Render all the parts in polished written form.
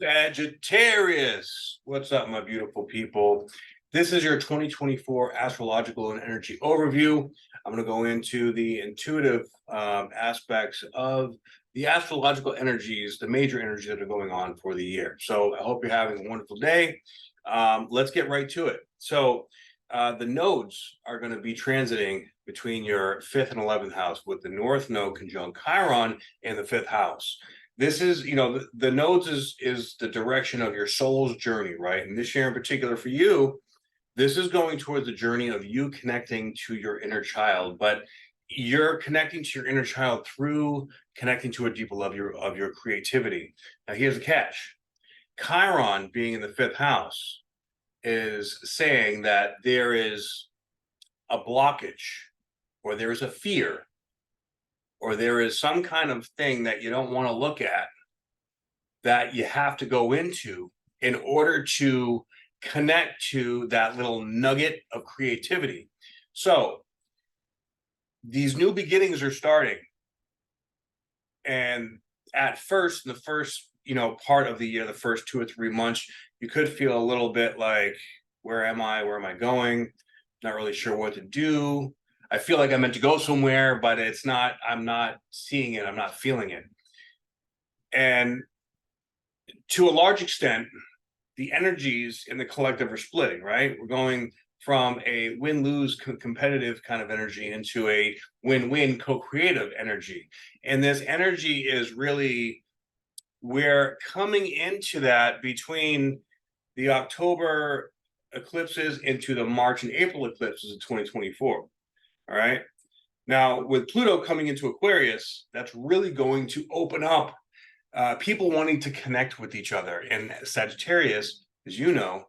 Sagittarius, what's up, my beautiful people? This is your 2024 astrological and energy overview. I'm going to go into the intuitive aspects of the astrological energies, the major energies that are going on for the year. So I hope you're having a wonderful day. Let's get right to it. So the nodes are going to be transiting between your 5th and 11th house, with the North Node conjunct Chiron in the 5th house. This is, the nodes is the direction of your soul's journey, right? And this year in particular for you, this is going towards the journey of you connecting to your inner child, but you're connecting to your inner child through connecting to a deeper level of your creativity. Now, here's the catch. Chiron being in the 5th house is saying that there is a blockage, or there is a fear, or there is some kind of thing that you don't want to look at, that you have to go into in order to connect to that little nugget of creativity. So these new beginnings are starting. And at first, in the first, part of the year, the first 2 or 3 months, you could feel a little bit like, where am I? Where am I going? Not really sure what to do. I feel like I'm meant to go somewhere, but it's not, I'm not seeing it. I'm not feeling it. And to a large extent, the energies in the collective are splitting, right? We're going from a win-lose competitive kind of energy into a win-win co-creative energy. And this energy is really, we're coming into that between the October eclipses into the March and April eclipses of 2024. All right. Now, with Pluto coming into Aquarius, that's really going to open up people wanting to connect with each other. And Sagittarius, as you know,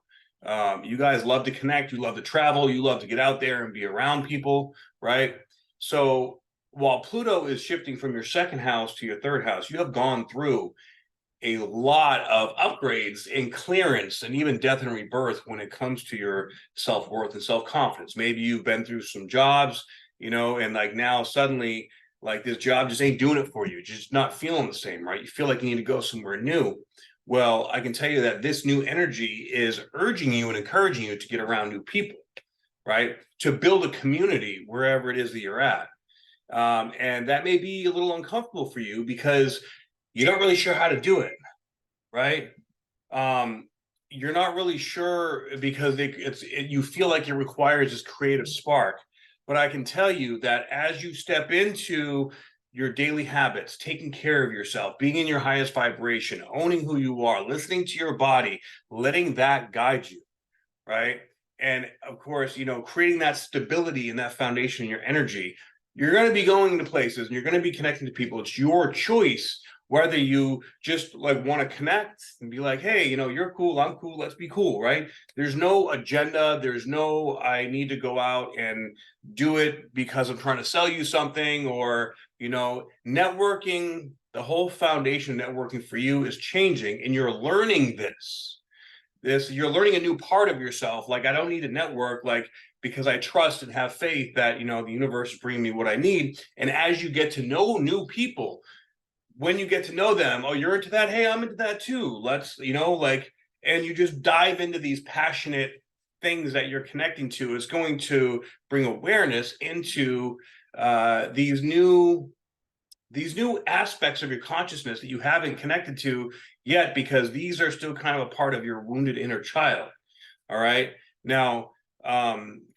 you guys love to connect. You love to travel. You love to get out there and be around people, right? So while Pluto is shifting from your 2nd house to your 3rd house, you have gone through a lot of upgrades and clearance and even death and rebirth when it comes to your self-worth and self-confidence. Maybe you've been through some jobs, and like now suddenly, like, this job just ain't doing it for you. You're just not feeling the same, right? You feel like you need to go somewhere new. Well, I can tell you that this new energy is urging you and encouraging you to get around new people, right? To build a community wherever it is that you're at. And that may be a little uncomfortable for you because you're not really sure how to do it, right? You're not really sure because you feel like it requires this creative spark. But I can tell you that as you step into your daily habits, taking care of yourself, being in your highest vibration, owning who you are, listening to your body, letting that guide you, right? And of course, creating that stability and that foundation in your energy, you're going to be going to places and you're going to be connecting to people. It's your choice whether you just like want to connect and be like, hey, you're cool, I'm cool, let's be cool, right? There's no agenda. There's no, I need to go out and do it because I'm trying to sell you something, or, networking, the whole foundation of networking for you is changing, and you're learning you're learning a new part of yourself. Like, I don't need to network, like, because I trust and have faith that, the universe is bringing me what I need. And as you get to know new people, when you get to know them, oh, you're into that, hey, I'm into that too, let's, and you just dive into these passionate things that you're connecting to, it's going to bring awareness into these new aspects of your consciousness that you haven't connected to yet, because these are still kind of a part of your wounded inner child. All right. Now,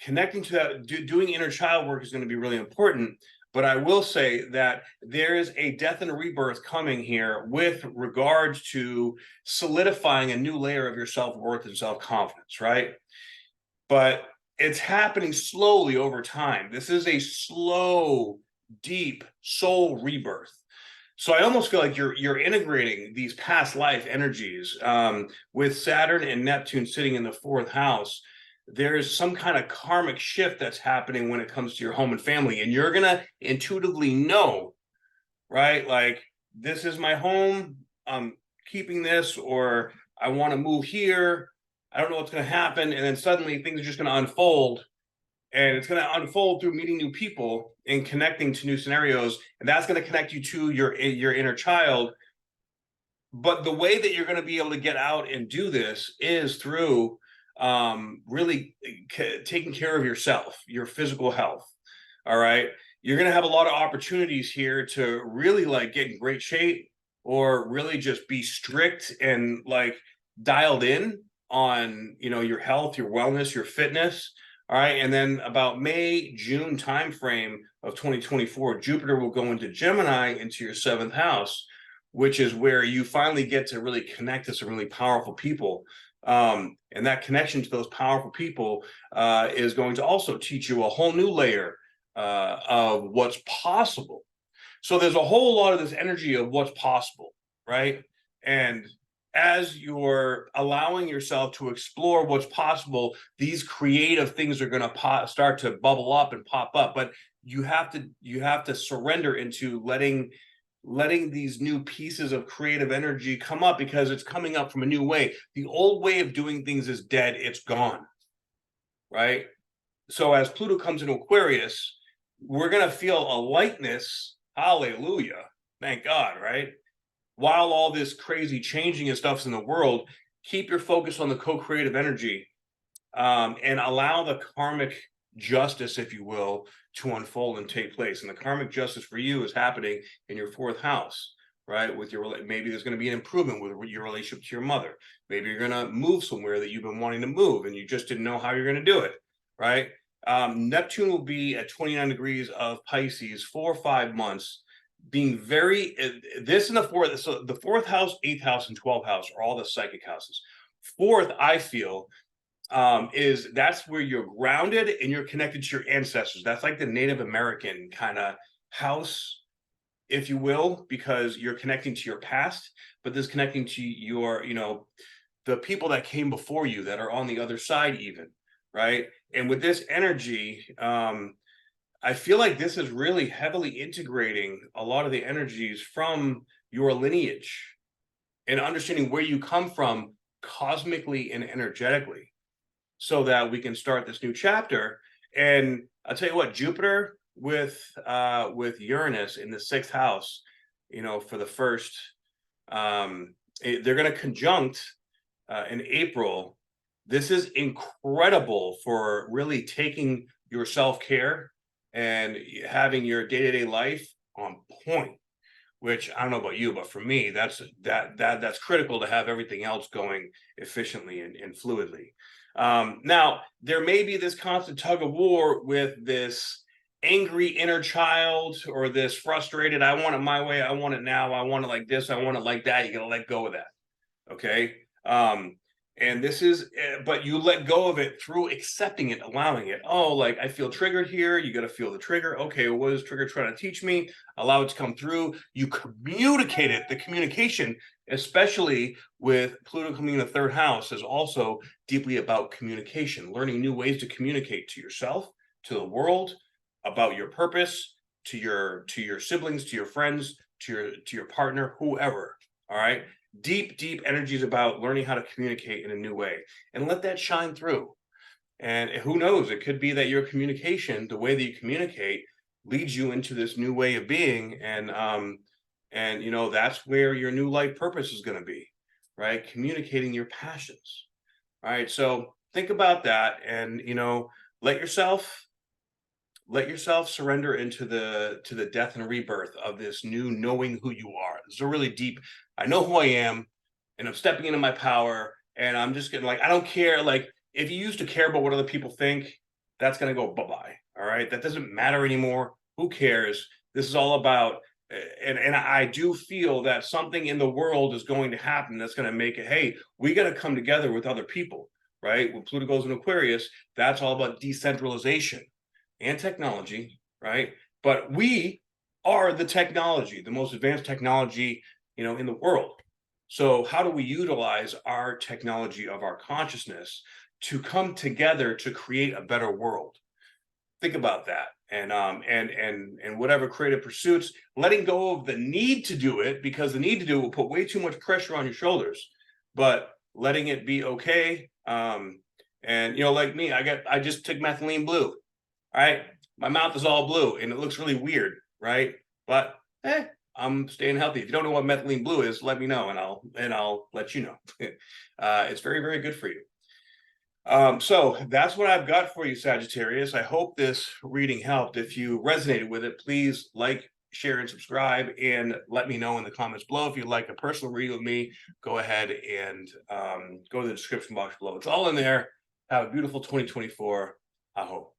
connecting to that, doing inner child work is going to be really important. But I will say that there is a death and a rebirth coming here with regards to solidifying a new layer of your self-worth and self-confidence, right? But it's happening slowly over time. This is a slow, deep soul rebirth. So I almost feel like you're integrating these past life energies with Saturn and Neptune sitting in the 4th house. There's some kind of karmic shift that's happening when it comes to your home and family, and you're gonna intuitively know, right? Like, this is my home, I'm keeping this, or I want to move here, I don't know what's going to happen. And then suddenly things are just going to unfold, and it's going to unfold through meeting new people and connecting to new scenarios, and that's going to connect you to your inner child. But the way that you're going to be able to get out and do this is through really taking care of yourself, your physical health. All right. You're going to have a lot of opportunities here to really like get in great shape, or really just be strict and like dialed in on, you know, your health, your wellness, your fitness. All right. And then about May, June timeframe of 2024, Jupiter will go into Gemini, into your seventh house, which is where you finally get to really connect to some really powerful people. And that connection to those powerful people is going to also teach you a whole new layer of what's possible. So there's a whole lot of this energy of what's possible, right? And as you're allowing yourself to explore what's possible, these creative things are going to start to bubble up and pop up. But you have to surrender into letting these new pieces of creative energy come up, because it's coming up from a new way. The old way of doing things is dead. It's gone, right? So as Pluto comes into Aquarius, we're going to feel a lightness. Hallelujah. Thank God, right? While all this crazy changing and stuff's in the world, keep your focus on the co-creative energy, and allow the karmic justice, if you will, to unfold and take place. And the karmic justice for you is happening in your fourth house, right? With your, maybe there's going to be an improvement with your relationship to your mother. Maybe you're going to move somewhere that you've been wanting to move and you just didn't know how you're going to do it, right? Neptune will be at 29 degrees of Pisces for 5 months, being very, this in the fourth, so the fourth house, eighth house, and 12th house are all the psychic houses. Fourth, I feel, is that's where you're grounded and you're connected to your ancestors. That's like the Native American kind of house, if you will, because you're connecting to your past, but this connecting to your, you know, the people that came before you that are on the other side even, right? And with this energy, I feel like this is really heavily integrating a lot of the energies from your lineage and understanding where you come from cosmically and energetically, so that we can start this new chapter. And I'll tell you what, Jupiter with Uranus in the sixth house, you know, for the first, they're going to conjunct in April. This is incredible for really taking your self-care and having your day-to-day life on point, which I don't know about you, but for me, that's critical to have everything else going efficiently and fluidly. Now, there may be this constant tug of war with this angry inner child, or this frustrated, I want it my way, I want it now, I want it like this, I want it like that. You got to let go of that. Okay. And this is, but you let go of it through accepting it, allowing it. Oh, like I feel triggered here. You got to feel the trigger. Okay, what is trigger trying to teach me? Allow it to come through. You communicate it. The communication, especially with Pluto coming in the third house, is also deeply about communication, learning new ways to communicate to yourself, to the world, about your purpose, to your siblings, to your friends, to your partner, whoever. All right. Deep energies about learning how to communicate in a new way, and let that shine through. And who knows, it could be that your communication, the way that you communicate, leads you into this new way of being. And you know, that's where your new life purpose is going to be, right? Communicating your passions. All right. So think about that, and, you know, let yourself surrender into the death and rebirth of this new knowing who you are. This is a really deep, I know who I am, and I'm stepping into my power, and I'm just getting like, I don't care. Like, if you used to care about what other people think, that's going to go bye-bye. All right. That doesn't matter anymore. Who cares? This is all about, and I do feel that something in the world is going to happen that's going to make it, hey, we got to come together with other people, right? When Pluto goes in Aquarius, that's all about decentralization and technology, right? But we are the technology, the most advanced technology, you know, in the world. So how do we utilize our technology of our consciousness to come together to create a better world? Think about that. And whatever creative pursuits, letting go of the need to do it, because the need to do it will put way too much pressure on your shoulders, but letting it be okay. And you know, like me, I just took methylene blue. All right, my mouth is all blue and it looks really weird, right? But I'm staying healthy. If you don't know what methylene blue is, let me know, and I'll let you know. It's very, very good for you. So that's what I've got for you, Sagittarius. I hope this reading helped. If you resonated with it, please like, share, and subscribe, and let me know in the comments below. If you'd like a personal reading with me, go ahead and go to the description box below. It's all in there. Have a beautiful 2024. I hope.